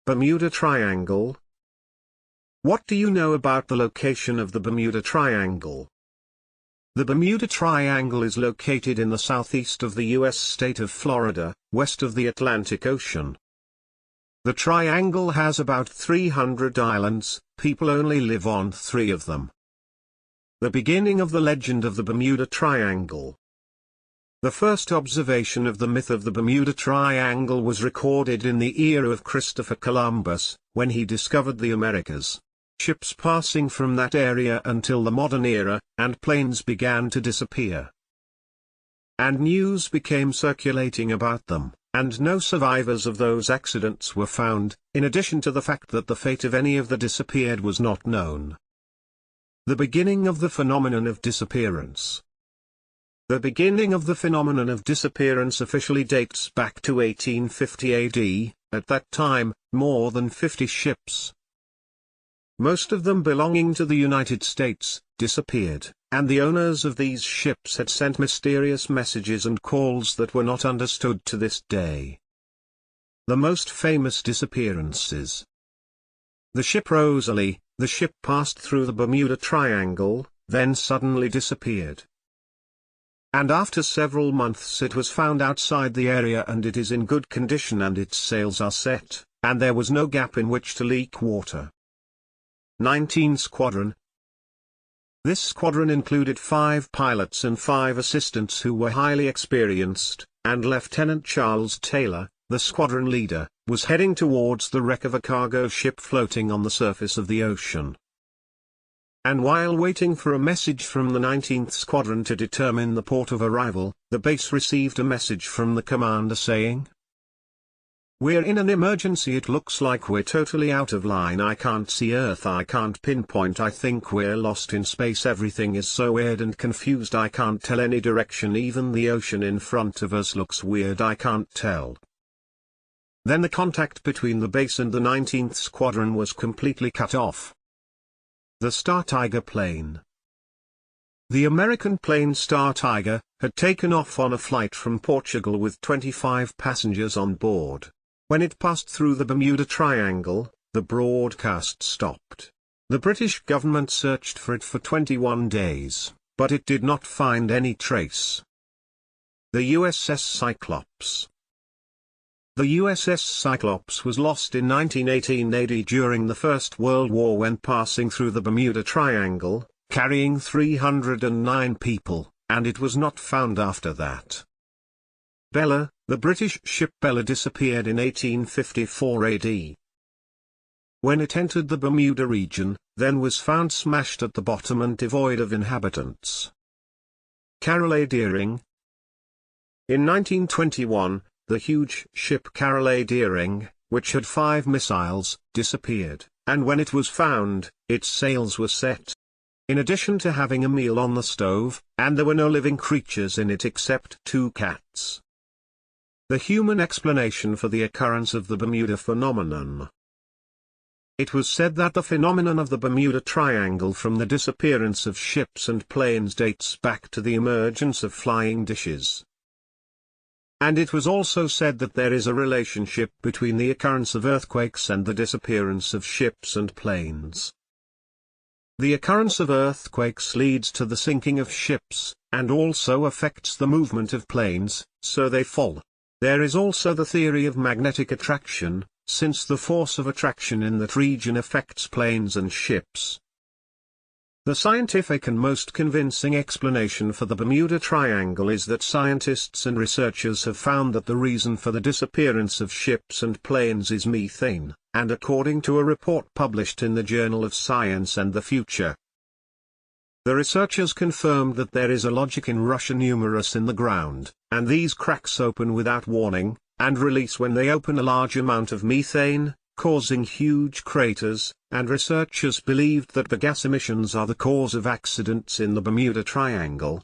Bermuda Triangle. What do you know about the location of the Bermuda Triangle? The Bermuda Triangle is located in the southeast of the U.S. state of Florida, west of the Atlantic Ocean. The triangle has about 300 islands. People only live on 3 of them. The beginning of the legend of the Bermuda Triangle. The first observation of the myth of the Bermuda Triangle was recorded in the era of Christopher Columbus, when he discovered the Americas. Ships passing from that area until the modern era, and planes began to disappear. And news became circulating about them, and no survivors of those accidents were found, in addition to the fact that the fate of any of the disappeared was not known. The beginning of the phenomenon of disappearance. The beginning of the phenomenon of disappearance officially dates back to 1850 AD. At that time, more than 50 ships, most of them belonging to the United States, disappeared, and the owners of these ships had sent mysterious messages and calls that were not understood to this day. The most famous disappearances. The ship Rosalie. The ship passed through the Bermuda Triangle, then suddenly disappeared. And after several months it was found outside the area, and it is in good condition and its sails are set, and there was no gap in which to leak water. 19 Squadron. This squadron included 5 pilots and 5 assistants who were highly experienced, and Lieutenant Charles Taylor, the squadron leader, was heading towards the wreck of a cargo ship floating on the surface of the ocean. And while waiting for a message from the 19th Squadron to determine the port of arrival, the base received a message from the commander saying, "We're in an emergency. It looks like we're totally out of line. I can't see Earth. I can't pinpoint. I think we're lost in space. Everything is so weird and confused. I can't tell any direction. Even the ocean in front of us looks weird. I can't tell." Then the contact between the base and the 19th Squadron was completely cut off. The Star Tiger plane. The American plane Star Tiger had taken off on a flight from Portugal with 25 passengers on board. When it passed through the Bermuda Triangle, the broadcast stopped. The British government searched for it for 21 days, but it did not find any trace. The USS Cyclops. The USS Cyclops was lost in 1918 AD during the First World War when passing through the Bermuda Triangle, carrying 309 people, and it was not found after that. Bella, the British ship Bella, disappeared in 1854 AD. When it entered the Bermuda region, then was found smashed at the bottom and devoid of inhabitants. Carole Deering. In 1921, the huge ship Carole Deering, which had 5 missiles, disappeared, and when it was found, its sails were set. In addition to having a meal on the stove, and there were no living creatures in it except 2 cats. The human explanation for the occurrence of the Bermuda phenomenon. It was said that the phenomenon of the Bermuda Triangle from the disappearance of ships and planes dates back to the emergence of flying dishes. And it was also said that there is a relationship between the occurrence of earthquakes and the disappearance of ships and planes. The occurrence of earthquakes leads to the sinking of ships, and also affects the movement of planes, so they fall. There is also the theory of magnetic attraction, since the force of attraction in that region affects planes and ships. The scientific and most convincing explanation for the Bermuda Triangle is that scientists and researchers have found that the reason for the disappearance of ships and planes is methane, and according to a report published in the Journal of Science and the Future, the researchers confirmed that there is a logic in Russian numerous in the ground, and these cracks open without warning, and release when they open a large amount of methane, causing huge craters, and researchers believed that the gas emissions are the cause of accidents in the Bermuda Triangle.